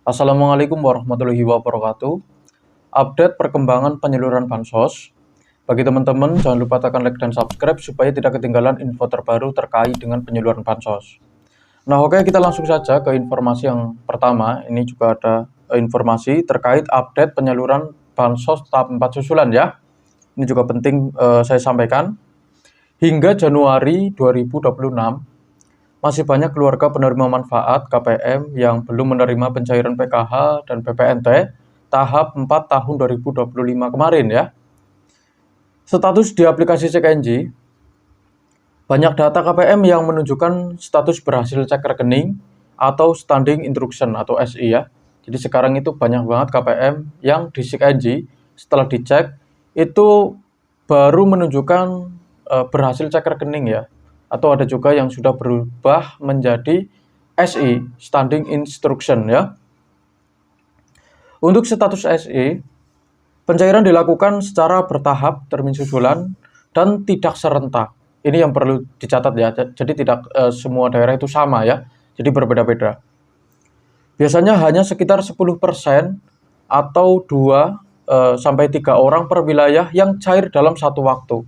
Assalamualaikum warahmatullahi wabarakatuh. Update perkembangan penyaluran bansos. Bagi teman-teman, jangan lupa tekan like dan subscribe supaya tidak ketinggalan info terbaru terkait dengan penyaluran bansos. Nah, oke, kita langsung saja ke informasi yang pertama. Ini juga ada informasi terkait update penyaluran bansos tahap 4 susulan ya. Ini juga penting saya sampaikan. Hingga Januari 2026, masih banyak keluarga penerima manfaat KPM yang belum menerima pencairan PKH dan PPNT tahap 4 tahun 2025 kemarin ya. Status di aplikasi CekNG, banyak data KPM yang menunjukkan status berhasil cek rekening atau standing instruction atau SI ya. Jadi sekarang itu banyak banget KPM yang di CekNG setelah dicek itu baru menunjukkan berhasil cek rekening ya. Atau ada juga yang sudah berubah menjadi SI, Standing Instruction ya. Untuk status SI, pencairan dilakukan secara bertahap, termin susulan, dan tidak serentak. Ini yang perlu dicatat ya, jadi tidak semua daerah itu sama ya, jadi berbeda-beda. Biasanya hanya sekitar 10% atau 2-3 orang per wilayah yang cair dalam satu waktu.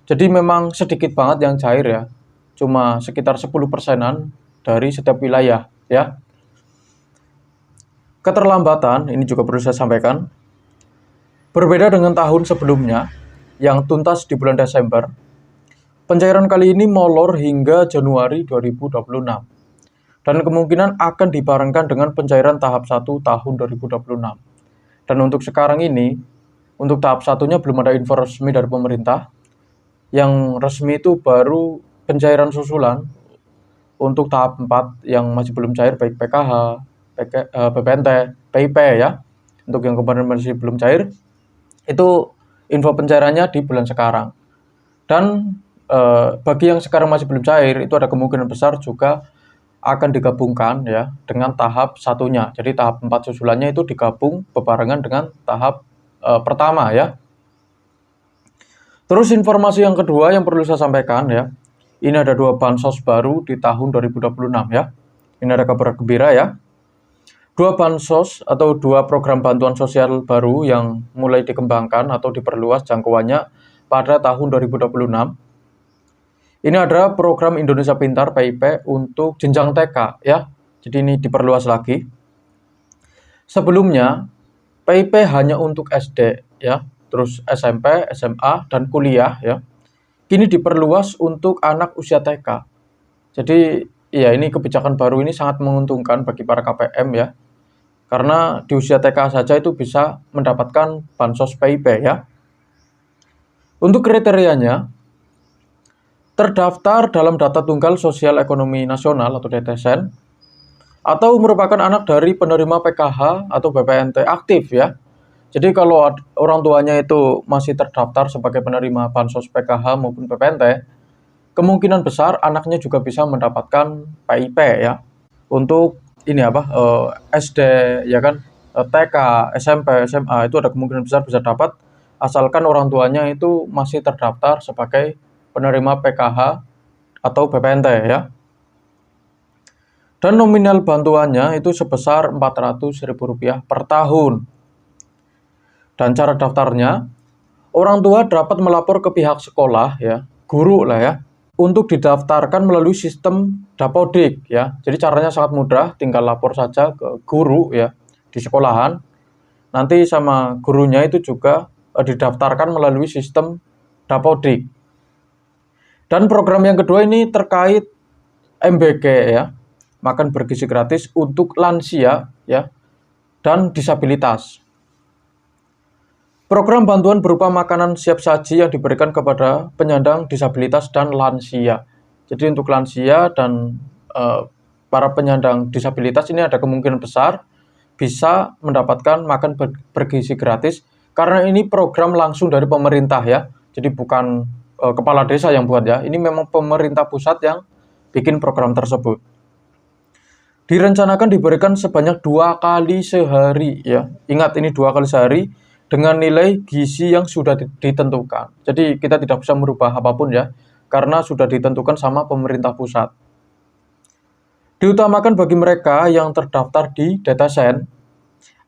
Jadi memang sedikit banget yang cair ya, cuma sekitar 10%-an dari setiap wilayah ya. Keterlambatan, ini juga perlu saya sampaikan, berbeda dengan tahun sebelumnya yang tuntas di bulan Desember. Pencairan kali ini molor hingga Januari 2026 dan kemungkinan akan dibarengkan dengan pencairan tahap 1 tahun 2026. Dan untuk sekarang ini, untuk tahap satunya belum ada info resmi dari pemerintah. Yang resmi itu baru pencairan susulan untuk tahap 4 yang masih belum cair, baik PKH, PPNT, PIP ya. Untuk yang kemarin masih belum cair, itu info pencairannya di bulan sekarang. Dan bagi yang sekarang masih belum cair, itu ada kemungkinan besar juga akan digabungkan ya dengan tahap satunya. Jadi tahap 4 susulannya itu digabung bebarengan dengan tahap pertama ya. Terus informasi yang kedua yang perlu saya sampaikan ya, ini ada 2 bansos baru di tahun 2026 ya. Ini ada kabar gembira ya. 2 bansos atau 2 program bantuan sosial baru yang mulai dikembangkan atau diperluas jangkauannya pada tahun 2026. Ini ada program Indonesia Pintar PIP untuk jenjang TK ya. Jadi ini diperluas lagi. Sebelumnya PIP hanya untuk SD ya. Terus SMP, SMA, dan kuliah ya. Kini diperluas untuk anak usia TK. Jadi ya ini kebijakan baru ini sangat menguntungkan bagi para KPM ya. Karena di usia TK saja itu bisa mendapatkan bansos PIP ya. Untuk kriterianya, terdaftar dalam data tunggal sosial ekonomi nasional atau DTSN, atau merupakan anak dari penerima PKH atau BPNT aktif ya. Jadi kalau orang tuanya itu masih terdaftar sebagai penerima bansos PKH maupun PPNT, kemungkinan besar anaknya juga bisa mendapatkan PIP ya. Untuk ini SD ya kan, TK, SMP, SMA itu ada kemungkinan besar bisa dapat asalkan orang tuanya itu masih terdaftar sebagai penerima PKH atau BPNT ya. Dan nominal bantuannya itu sebesar Rp400.000 per tahun. Dan cara daftarnya, orang tua dapat melapor ke pihak sekolah ya, guru lah ya, untuk didaftarkan melalui sistem Dapodik ya. Jadi caranya sangat mudah, tinggal lapor saja ke guru ya di sekolahan. Nanti sama gurunya itu juga didaftarkan melalui sistem Dapodik. Dan program yang kedua ini terkait MBG ya, makan bergizi gratis untuk lansia ya dan disabilitas. Program bantuan berupa makanan siap saji yang diberikan kepada penyandang disabilitas dan lansia. Jadi untuk lansia dan para penyandang disabilitas ini ada kemungkinan besar bisa mendapatkan makan bergizi gratis karena ini program langsung dari pemerintah ya. Jadi bukan kepala desa yang buat ya. Ini memang pemerintah pusat yang bikin program tersebut. Direncanakan diberikan sebanyak 2 kali sehari ya. Ingat ini 2 kali sehari dengan nilai gizi yang sudah ditentukan. Jadi kita tidak bisa merubah apapun ya, karena sudah ditentukan sama pemerintah pusat. Diutamakan bagi mereka yang terdaftar di DataSen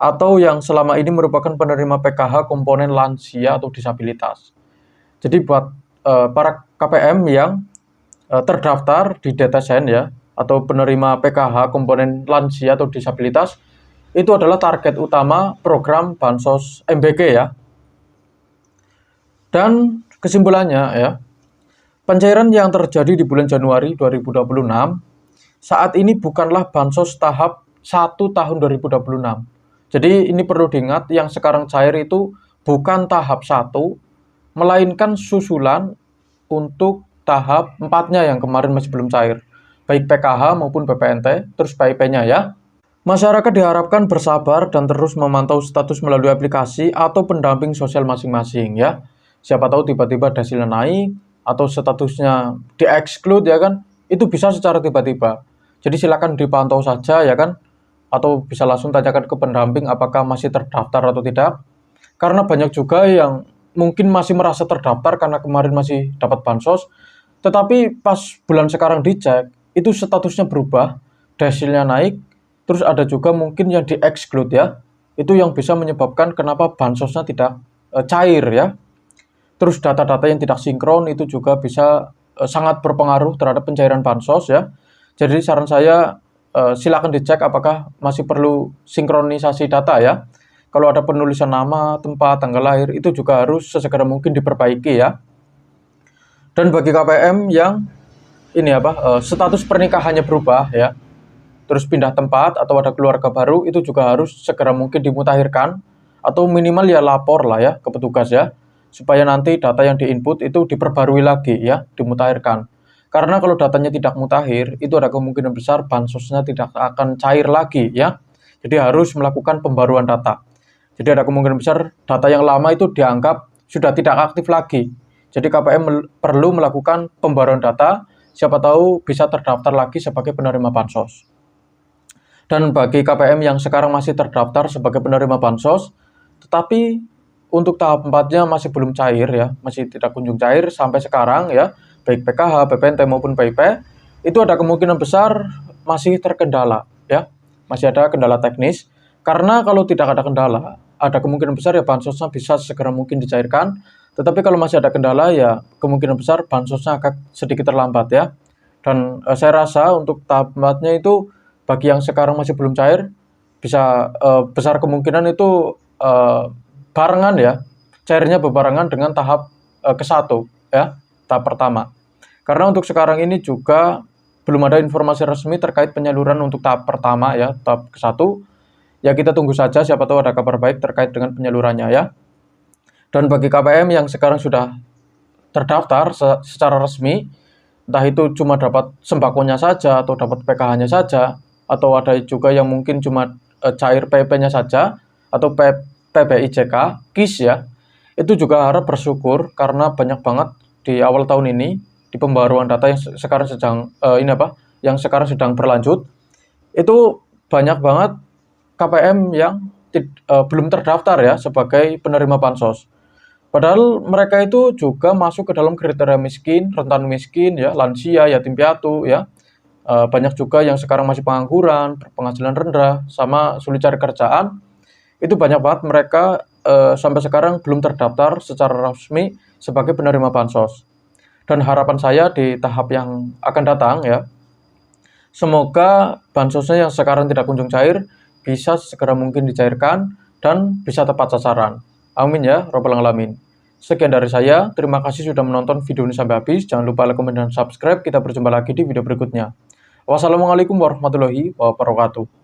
atau yang selama ini merupakan penerima PKH komponen lansia atau disabilitas. Jadi buat para KPM yang terdaftar di DataSen ya, atau penerima PKH komponen lansia atau disabilitas, itu adalah target utama program Bansos MBG ya. Dan kesimpulannya ya, pencairan yang terjadi di bulan Januari 2026 saat ini bukanlah Bansos tahap 1 tahun 2026. Jadi ini perlu diingat, yang sekarang cair itu bukan tahap 1, melainkan susulan untuk tahap 4-nya yang kemarin masih belum cair. Baik PKH maupun BPNT, terus PIP-nya ya. Masyarakat diharapkan bersabar dan terus memantau status melalui aplikasi atau pendamping sosial masing-masing ya. Siapa tahu tiba-tiba hasilnya naik atau statusnya di-exclude ya kan, itu bisa secara tiba-tiba. Jadi silakan dipantau saja ya kan, atau bisa langsung tanyakan ke pendamping apakah masih terdaftar atau tidak. Karena banyak juga yang mungkin masih merasa terdaftar karena kemarin masih dapat bansos, tetapi pas bulan sekarang dicek, itu statusnya berubah, hasilnya naik, terus ada juga mungkin yang di-exclude ya. Itu yang bisa menyebabkan kenapa bansosnya tidak cair ya. Terus data-data yang tidak sinkron itu juga bisa sangat berpengaruh terhadap pencairan bansos ya. Jadi saran saya, silakan dicek apakah masih perlu sinkronisasi data ya. Kalau ada penulisan nama, tempat, tanggal lahir, itu juga harus sesegera mungkin diperbaiki ya. Dan bagi KPM yang status pernikahannya berubah ya, terus pindah tempat atau ada keluarga baru, itu juga harus segera mungkin dimutakhirkan atau minimal ya lapor lah ya ke petugas ya, supaya nanti data yang diinput itu diperbarui lagi ya, dimutakhirkan. Karena kalau datanya tidak mutakhir, itu ada kemungkinan besar bansosnya tidak akan cair lagi ya. Jadi harus melakukan pembaruan data. Jadi ada kemungkinan besar data yang lama itu dianggap sudah tidak aktif lagi. Jadi KPM perlu melakukan pembaruan data, siapa tahu bisa terdaftar lagi sebagai penerima bansos. Dan bagi KPM yang sekarang masih terdaftar sebagai penerima bansos, tetapi untuk tahap 4-nya masih belum cair ya, masih tidak kunjung cair sampai sekarang ya, baik PKH, BPNT maupun PIP, itu ada kemungkinan besar masih terkendala ya, masih ada kendala teknis. Karena kalau tidak ada kendala, ada kemungkinan besar ya bansosnya bisa segera mungkin dicairkan. Tetapi kalau masih ada kendala ya kemungkinan besar bansosnya agak sedikit terlambat ya. Dan saya rasa untuk tahap 4-nya itu bagi yang sekarang masih belum cair, bisa besar kemungkinan itu barengan ya, cairnya berbarengan dengan tahap ke-1 ya, tahap pertama. Karena untuk sekarang ini juga belum ada informasi resmi terkait penyaluran untuk tahap pertama ya, tahap ke-1. Ya kita tunggu saja, siapa tahu ada kabar baik terkait dengan penyalurannya ya. Dan bagi KPM yang sekarang sudah terdaftar secara resmi, entah itu cuma dapat sembakonya saja atau dapat PKH-nya saja, atau ada juga yang mungkin cuma cair PP-nya saja atau PPIJK, KIS ya, itu juga harap bersyukur karena banyak banget di awal tahun ini di pembaruan data yang sekarang sedang berlanjut, itu banyak banget KPM yang belum terdaftar ya sebagai penerima bansos. Padahal mereka itu juga masuk ke dalam kriteria miskin, rentan miskin ya, lansia, yatim piatu ya. Banyak juga yang sekarang masih pengangguran, berpenghasilan rendah, sama sulit cari kerjaan. Itu banyak banget mereka sampai sekarang belum terdaftar secara resmi sebagai penerima bansos. Dan harapan saya di tahap yang akan datang ya, semoga bansosnya yang sekarang tidak kunjung cair bisa segera mungkin dicairkan dan bisa tepat sasaran. Amin ya robbal alamin. Sekian dari saya, terima kasih sudah menonton video ini sampai habis. Jangan lupa like, komen, dan subscribe. Kita berjumpa lagi di video berikutnya. Wassalamualaikum warahmatullahi wabarakatuh.